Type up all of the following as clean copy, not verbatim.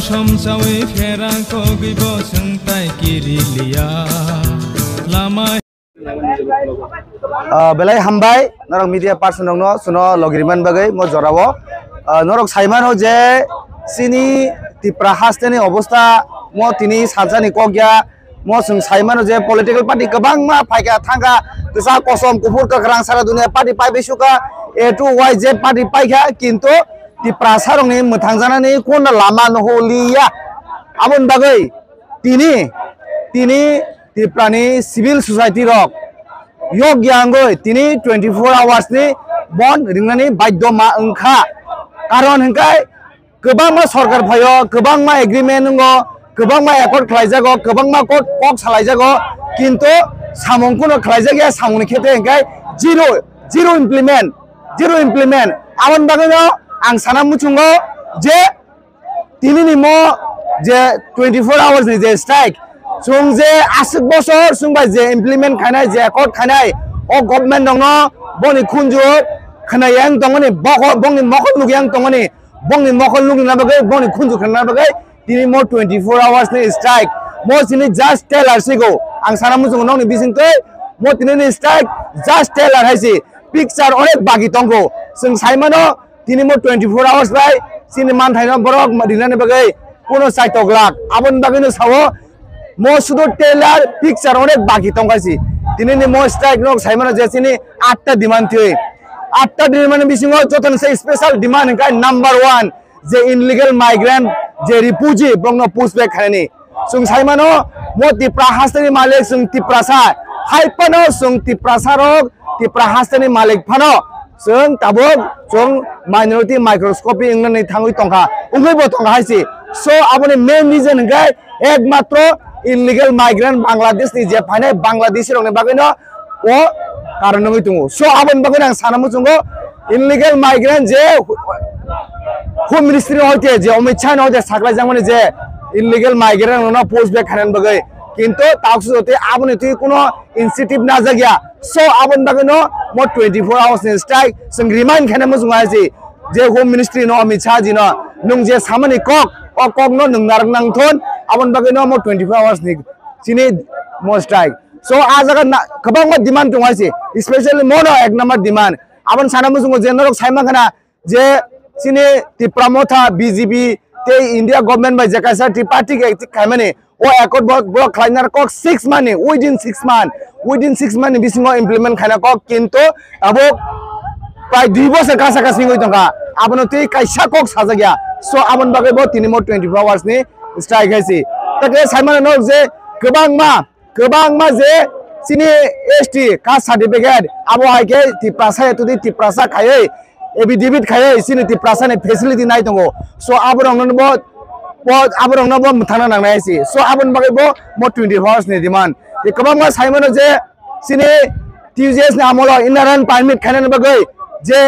Somsawi ferang ko gibo sengtai kirilia lama belai hambai norok media person no suno logriman bagai mo jorawo norok saiman ho je sini tipra hasteni obosta mo tini sajani kogya mo sung saiman ho je political party kebang ma paika thanga kesa kosom kupur ka krang sara dunia party pai besuka A to YZ party paika kintu di prasarong ni mutangjana ni kon lama no holia abon bagai tini di prani civil society rok yok yanggoi tini 24 hours ni bon ringnani baidyo ma engkha karon hengkai kebang ma sarkar phayo kebang ma agreement ngo kebang ma accord khlaijago kebang ma kok salaijago kintu samong kuno khlaijagya samong ni khete hengkai zero implement abon bagai no ang sana muchungo je tini ni mo je 24 hours ni je strike sung je asik bosor sung ba je implement khanai je accord khanai o government dong no boni khunju khanai yang dong ni bong ni mokol lug yang dong ni bong ni mokol lug na bagai boni khunju khana bagai tini mo 24 hours ni strike mo sini just tell arsigo ang sana muchungo nong ni bising toi mo tini ni strike just tell ar haisi picture onek bagi tongko sung saimano tini mo 24 hours bai sini man thaina borok madinane bagai kono saitok lak abon bagai no sawo mo sudo telar picture onek bagi tongkaisi tini ni mo strike nok saimano je sini 8 ta demand thoi 8 ta demand bisingo joton se special demand kai number 1 je illegal migrant je refugee bongno pushback khani sung saimano mo tipra hastani malik sung tiprasa haipano sung tiprasa rok tipra hastani malik phano sung tabok sung minority microscopy ingna thangui tongkha ungoi bo tongkha haisi so abone main reason hingkai ekmatro illegal migrant bangladesh ni je phainai bangladeshi rok ni bagui no o karon ngoi tungu so abon bagui ang sanamu chungo illegal migrant je home ministry hoite je Amit Shah hoite saklai jangmani je illegal migrant no post back khanan bagai কিন্তু তাকসুতে আপনি তুই কোনো ইনসিটিভ না জাগিয়া সো আপন বাগনো মো 24 আওয়ার্স নি স্ট্রাইক সং রিমাইন্ড খানে মো জুঙাইছি যে হোম মিনিস্ট্রি নো অমিত শাহ জি নো নুং যে সামনি কক ও কক নো নুং নারং নাং থন আপন বাগনো মো 24 আওয়ার্স নি চিনি মো স্ট্রাইক সো আজাga কবং মো ডিমান্ড জুঙাইছি স্পেশালি মো নো এক নাম্বার ডিমান্ড আপন সানা মো জুঙ যে নরক সাইমা খানা যে চিনি টিপ্রামথা বিজেপি তে India government by জাকাসা tea party K খাইমানে o accord block khlainar kok 6 month within 6 month bisingo implement khaina kok kintu abo prai 2 bosor kasa kasingoi tongka abono tei kaisa kok sajagya so abon bagai bo tini mo 24 hours ni strike haisi take saimana no je kebang ma je sini ST caste certificate abo haike tiprasa etudi tiprasa khayai affidavit khayai sini tiprasa ni facility nai tongo so aborong no bo aborong no bo muthana nangnai si so abon bagai bo mo 24 hours ni demand te kabang ma saimano je sini TJS ni amolo inaran permit khane bagai je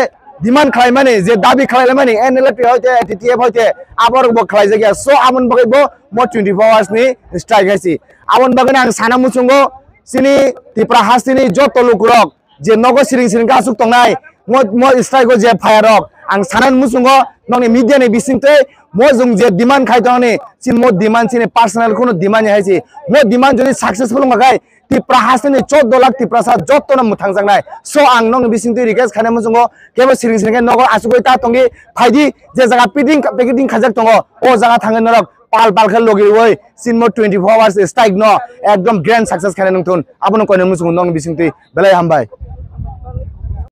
demand khlai mani je dabi khlai mani NLP hoite TTF hoite abor bo khlai jagya so amon bagai bo mo 24 hours ni strike haisi amon bagai ang sana musungo sini tipra hastini joto lukurok je nogo siring ka asuk tongnai mo strike go je fire rok ang sanan musungo nongni media ni bisingte mo jung je demand khai tongni sin mo demand sini personal kono demand haisi mo demand jodi successful ngagai tipra hastini 14 lakh tipra sa joto na muthang jangnai so ang nongni bisingte request khane musungo kebo siring nogo asugoi ta tongi phaidi je jaga packeting khajak tongo o jaga thangen norok pal khal logi oi sin mo 24 hours strike no ekdom grand success khane nungthun abono koine musungo nongni bisingte belai hambai